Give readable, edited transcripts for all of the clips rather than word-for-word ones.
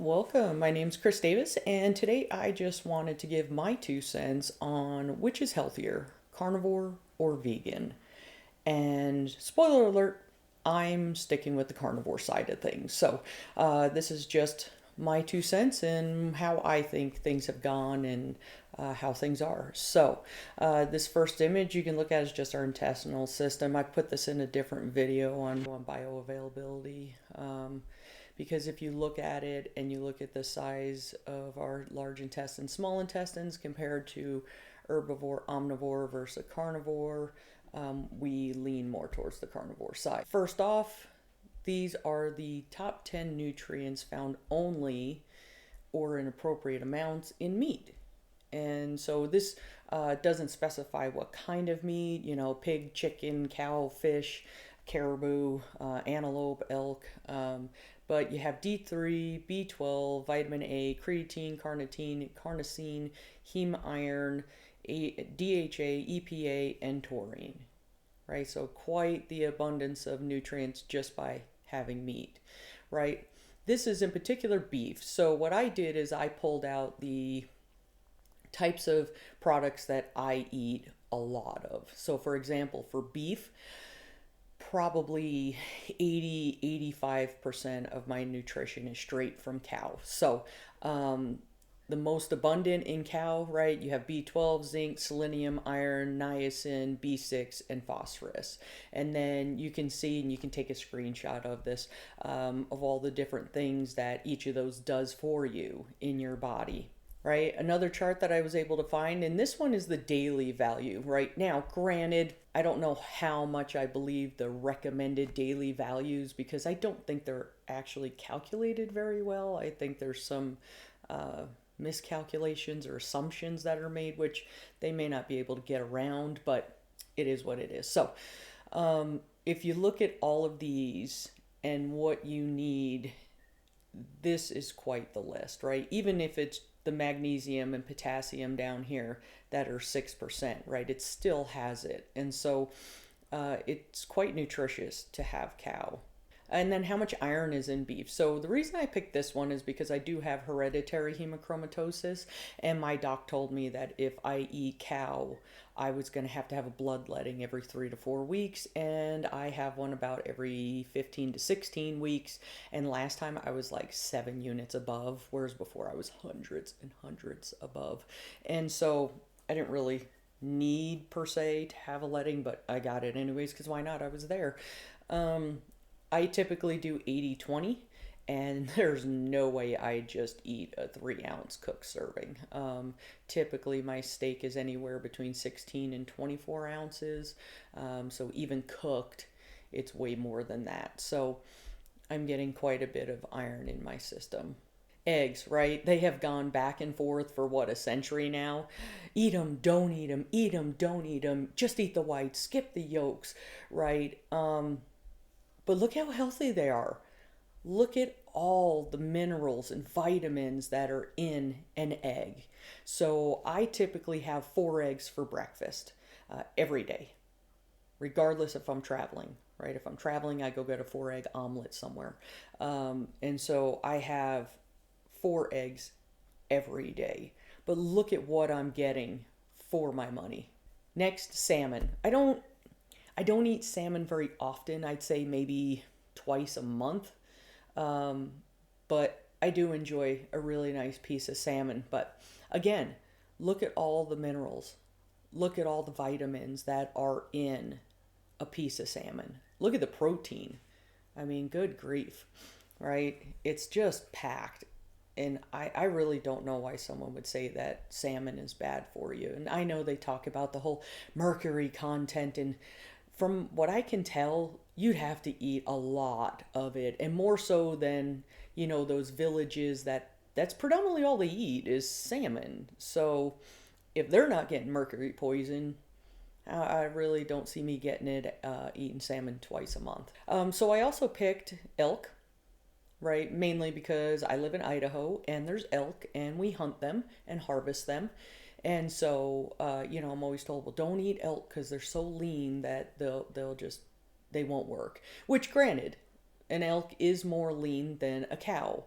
Welcome. My name's Chris Davis, and today I just wanted to give my 2 cents on which is healthier, carnivore or vegan. And spoiler alert, I'm sticking with the carnivore side of things. So this is just my 2 cents and how I think things have gone and how things are. This first image you can look at is just our intestinal system. I put this in a different video on bioavailability. Because if you look at it and you look at the size of our large intestines, small intestines compared to herbivore, omnivore versus carnivore, we lean more towards the carnivore side. First off, these are the top 10 nutrients found only or in appropriate amounts in meat. And so this doesn't specify what kind of meat, pig, chicken, cow, fish, caribou, antelope, elk. But you have D3, B12, vitamin A, creatine, carnitine, carnosine, heme iron, DHA, EPA, and taurine. Right? So quite the abundance of nutrients just by having meat. Right? This is in particular beef. So what I did is I pulled out the types of products that I eat a lot of. So for example, for beef, probably 85% of my nutrition is straight from cow. The most abundant in cow, right? You have B12, zinc, selenium, iron, niacin, B6, and phosphorus. And then you can see, and you can take a screenshot of this, of all the different things that each of those does for you in your body. Right? Another chart that I was able to find, and this one is the daily value. Right now, granted, I don't know how much I believe the recommended daily values because I don't think they're actually calculated very well. I think there's some miscalculations or assumptions that are made, which they may not be able to get around, but it is what it is. If you look at all of these and what you need, this is quite the list, right? Even if it's the magnesium and potassium down here that are 6%, right? It still has it. And so it's quite nutritious to have cow. And then how much iron is in beef? So the reason I picked this one is because I do have hereditary hemochromatosis, and my doc told me that if I eat cow, I was going to have a bloodletting every 3 to 4 weeks, and I have one about every 15 to 16 weeks. And last time I was like 7 units above, whereas before I was hundreds and hundreds above. And so I didn't really need per se to have a letting, but I got it anyways because why not? I was there. I typically do 80-20, and there's no way I just eat a 3-ounce cooked serving. Typically, my steak is anywhere between 16 and 24 ounces. So even cooked, it's way more than that. So I'm getting quite a bit of iron in my system. Eggs, right? They have gone back and forth for what, a century now? Eat them, don't eat them, eat them, don't eat them, just eat the whites, skip the yolks, right? But look how healthy they are. Look at all the minerals and vitamins that are in an egg. So I typically have 4 eggs for breakfast every day, regardless if I'm traveling, right? If I'm traveling, I go get a 4-egg omelet somewhere. And so I have 4 eggs every day. But look at what I'm getting for my money. Next, salmon. I don't eat salmon very often. I'd say maybe twice a month. But I do enjoy a really nice piece of salmon. But again, look at all the minerals. Look at all the vitamins that are in a piece of salmon. Look at the protein. I mean, good grief, right? It's just packed. And I really don't know why someone would say that salmon is bad for you. And I know they talk about the whole mercury content, and from what I can tell, you'd have to eat a lot of it, and more so than, those villages that's predominantly all they eat is salmon. So if they're not getting mercury poison, I really don't see me getting it, eating salmon twice a month. So I also picked elk, right? Mainly because I live in Idaho and there's elk and we hunt them and harvest them. And so, I'm always told, well, don't eat elk because they're so lean that they won't work. Which, granted, an elk is more lean than a cow.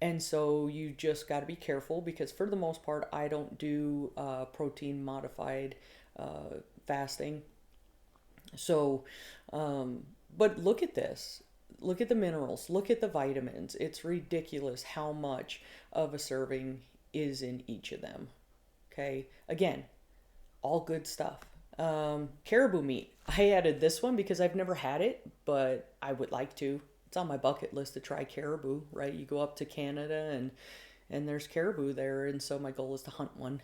And so you just got to be careful, because for the most part, I don't do protein modified fasting. So, but look at this. Look at the minerals. Look at the vitamins. It's ridiculous how much of a serving is in each of them. Okay. Again, all good stuff. Caribou meat. I added this one because I've never had it, but I would like to. It's on my bucket list to try caribou, right? You go up to Canada and there's caribou there, and so my goal is to hunt one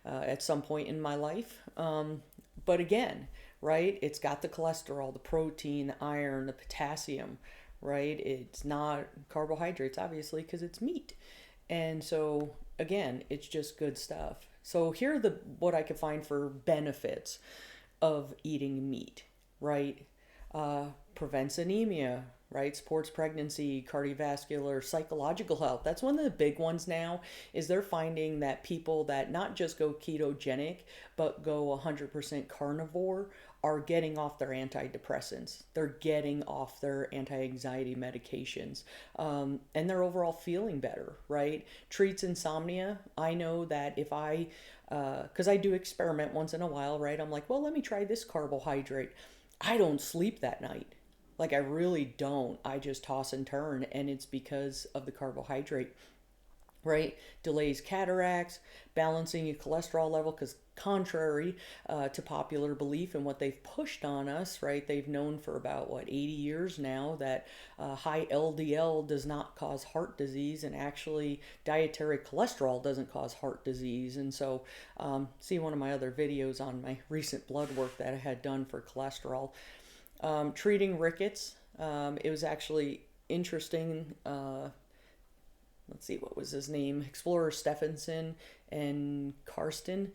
at some point in my life. But again, right, it's got the cholesterol, the protein, the iron, the potassium, right? It's not carbohydrates, obviously, because it's meat. And so, again, it's just good stuff. So here are the what I could find for benefits of eating meat, right? Prevents anemia, right? Supports pregnancy, cardiovascular, psychological health. That's one of the big ones now, is they're finding that people that not just go ketogenic, but go 100% carnivore are getting off their antidepressants. They're getting off their anti-anxiety medications. And they're overall feeling better, right? Treats insomnia. I know that if because I do experiment once in a while, right? I'm like, well, let me try this carbohydrate. I don't sleep that night. Like, I really don't. I just toss and turn, and it's because of the carbohydrate, right? Delays cataracts, balancing your cholesterol level, because contrary to popular belief and what they've pushed on us, right? They've known for about, 80 years now that high LDL does not cause heart disease, and actually dietary cholesterol doesn't cause heart disease. And so, see one of my other videos on my recent blood work that I had done for cholesterol. Treating rickets. It was actually interesting. Let's see, what was his name? Explorer Stephenson and Karsten,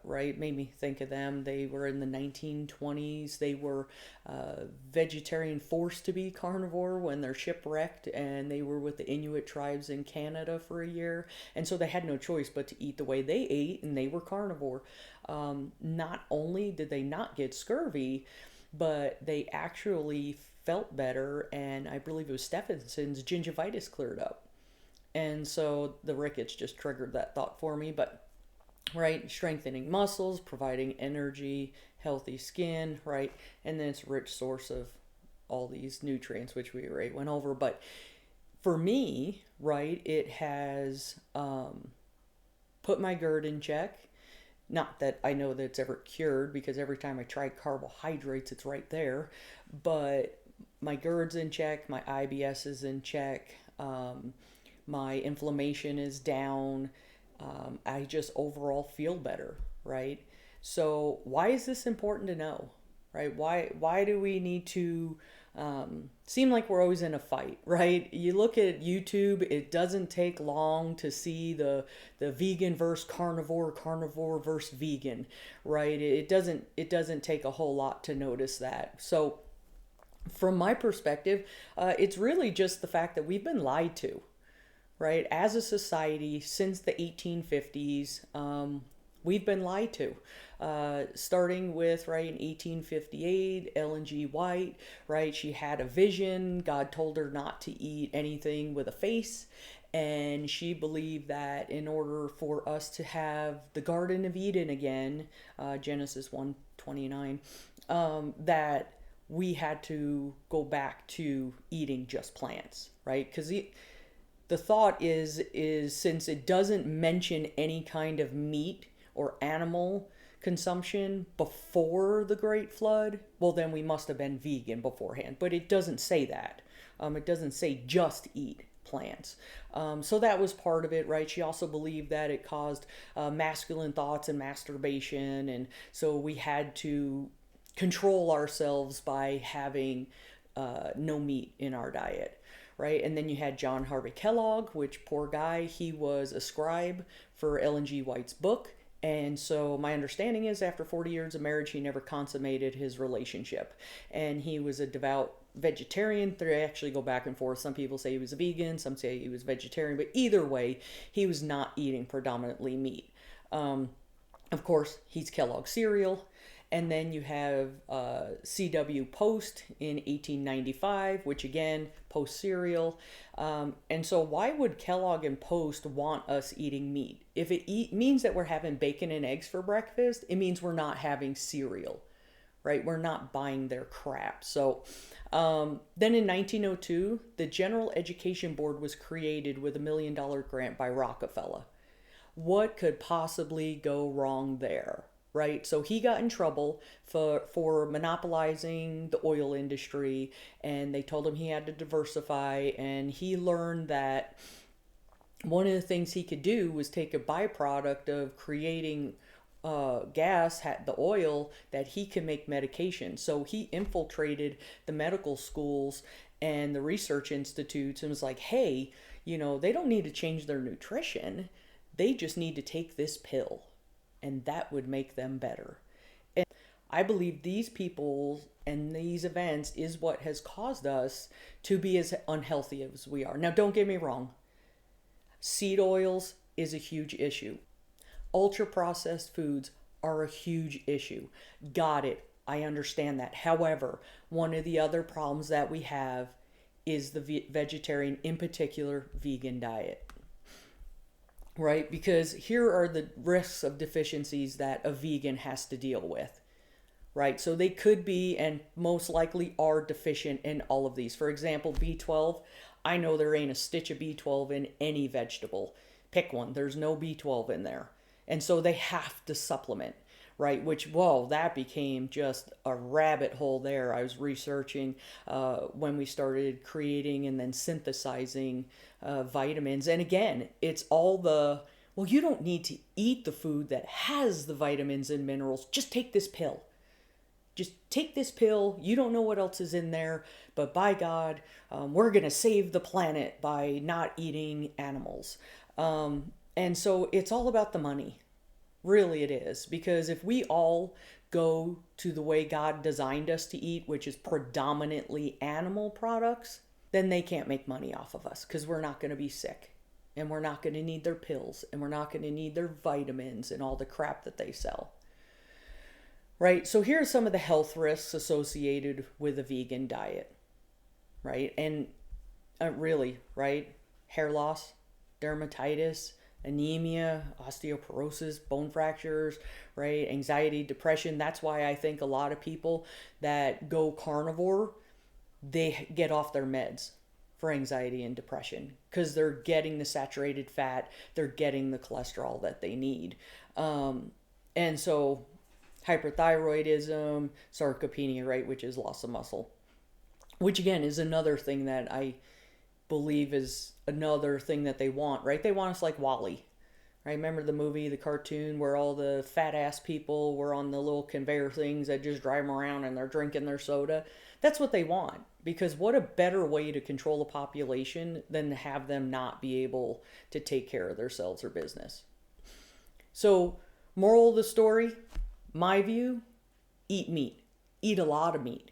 right? Made me think of them. They were in the 1920s. They were vegetarian, forced to be carnivore when they're shipwrecked, and they were with the Inuit tribes in Canada for a year. And so they had no choice but to eat the way they ate, and they were carnivore. Not only did they not get scurvy, but they actually felt better, and I believe it was Stephenson's gingivitis cleared up. And so the rickets just triggered that thought for me. But, right, strengthening muscles, providing energy, healthy skin, right, and then it's a rich source of all these nutrients, which we already went over. But for me, right, it has put my GERD in check. Not that I know that it's ever cured, because every time I try carbohydrates, it's right there. But my GERD's in check, my IBS is in check, my inflammation is down. I just overall feel better, right? So why is this important to know, right? Why do we need to seem like we're always in a fight, right? You look at YouTube, it doesn't take long to see the vegan versus carnivore, carnivore versus vegan, right? It doesn't take a whole lot to notice that. So from my perspective, it's really just the fact that we've been lied to, right? As a society, since the 1850s, we've been lied to. Starting with, right, in 1858, Ellen G. White, right? She had a vision. God told her not to eat anything with a face. And she believed that in order for us to have the Garden of Eden again, Genesis 1:29, that we had to go back to eating just plants, right? Because the thought is since it doesn't mention any kind of meat or animal consumption before the Great Flood, well, then we must have been vegan beforehand. But it doesn't say that. It doesn't say just eat plants. So that was part of it, right? She also believed that it caused masculine thoughts and masturbation. And so we had to control ourselves by having no meat in our diet. Right. And then you had John Harvey Kellogg, which, poor guy, he was a scribe for Ellen G. White's book. And so my understanding is after 40 years of marriage, he never consummated his relationship. And he was a devout vegetarian. They actually go back and forth. Some people say he was a vegan, some say he was vegetarian. But either way, he was not eating predominantly meat. Of course, he's Kellogg cereal. And then you have C.W. Post in 1895, which again, Post cereal. And so why would Kellogg and Post want us eating meat? If it means that we're having bacon and eggs for breakfast, it means we're not having cereal, right? We're not buying their crap. So then in 1902, the General Education Board was created with $1 million grant by Rockefeller. What could possibly go wrong there, right? So he got in trouble for monopolizing the oil industry, and they told him he had to diversify, and he learned that one of the things he could do was take a byproduct of creating gas, the oil, that he could make medication. So he infiltrated the medical schools and the research institutes and was like, hey, they don't need to change their nutrition. They just need to take this pill, and that would make them better. And I believe these people and these events is what has caused us to be as unhealthy as we are. Now, don't get me wrong. Seed oils is a huge issue. Ultra processed foods are a huge issue. Got it. I understand that. However, one of the other problems that we have is the vegetarian, in particular, vegan diet. Right? Because here are the risks of deficiencies that a vegan has to deal with. Right? So they could be, and most likely are, deficient in all of these. For example, B12. I know there ain't a stitch of B12 in any vegetable. Pick one. There's no B12 in there. And so they have to supplement, right? Which, whoa, that became just a rabbit hole there. I was researching when we started creating and then synthesizing vitamins. And again, it's all well, you don't need to eat the food that has the vitamins and minerals. Just take this pill. Just take this pill. You don't know what else is in there, but by God, we're going to save the planet by not eating animals. And so it's all about the money. Really it is. Because if we all go to the way God designed us to eat, which is predominantly animal products, then they can't make money off of us because we're not going to be sick. And we're not going to need their pills. And we're not going to need their vitamins and all the crap that they sell. Right? So here are some of the health risks associated with a vegan diet. Right? And really, right? Hair loss, dermatitis, anemia, osteoporosis, bone fractures, right? Anxiety, depression. That's why I think a lot of people that go carnivore, they get off their meds for anxiety and depression because they're getting the saturated fat, they're getting the cholesterol that they need. And so hyperthyroidism, sarcopenia, right, which is loss of muscle, which again is another thing that I believe is another thing that they want, right? They want us like Wall-E, right? Remember the movie, the cartoon, where all the fat ass people were on the little conveyor things that just drive them around and they're drinking their soda? That's what they want, because what a better way to control a population than to have them not be able to take care of themselves or business. So, moral of the story, my view, eat meat. Eat a lot of meat.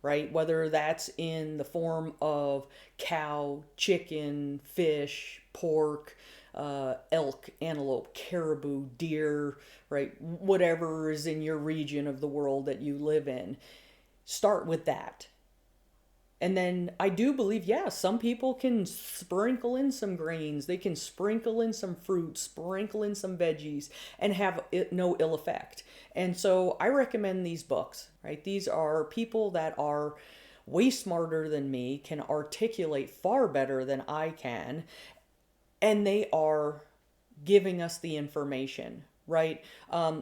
Right? Whether that's in the form of cow, chicken, fish, pork, elk, antelope, caribou, deer, right? Whatever is in your region of the world that you live in. Start with that. And then I do believe, yeah, some people can sprinkle in some grains. They can sprinkle in some fruit, sprinkle in some veggies, and have no ill effect. And so I recommend these books, right? These are people that are way smarter than me, can articulate far better than I can, and they are giving us the information, right?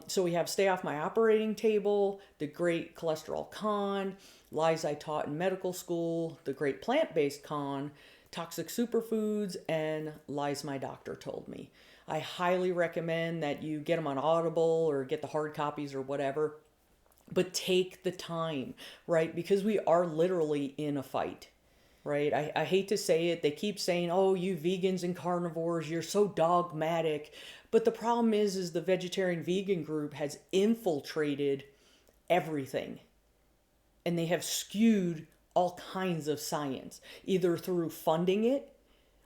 So we have Stay Off My Operating Table, The Great Cholesterol Con, Lies I Taught in Medical School, The Great Plant-Based Con, Toxic Superfoods, and Lies My Doctor Told Me. I highly recommend that you get them on Audible or get the hard copies or whatever, but take the time, right? Because we are literally in a fight, right? I hate to say it. They keep saying, oh, you vegans and carnivores, you're so dogmatic. But the problem is the vegetarian vegan group has infiltrated everything. And they have skewed all kinds of science, either through funding it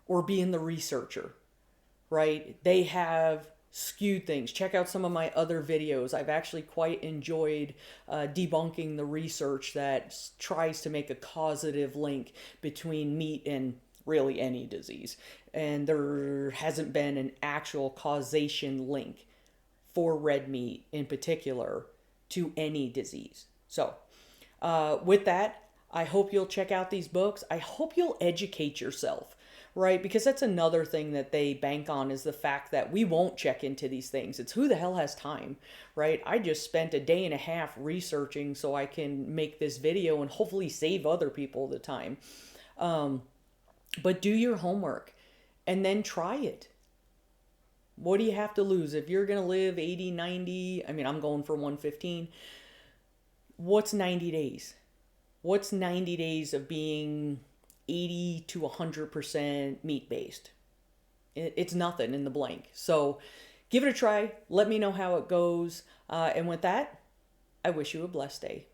or being the researcher, right? They have skewed things. Check out some of my other videos. I've actually quite enjoyed debunking the research that tries to make a causative link between meat and really any disease. And there hasn't been an actual causation link for red meat in particular to any disease. So, with that, I hope you'll check out these books. I hope you'll educate yourself, right? Because that's another thing that they bank on, is the fact that we won't check into these things. It's who the hell has time, right? I just spent a day and a half researching so I can make this video and hopefully save other people the time. But do your homework and then try it. What do you have to lose? If you're going to live 80, 90, I mean, I'm going for 115. What's 90 days? What's 90 days of being 80 to 100% meat-based? It's nothing in the blank. So give it a try. Let me know how it goes. And with that, I wish you a blessed day.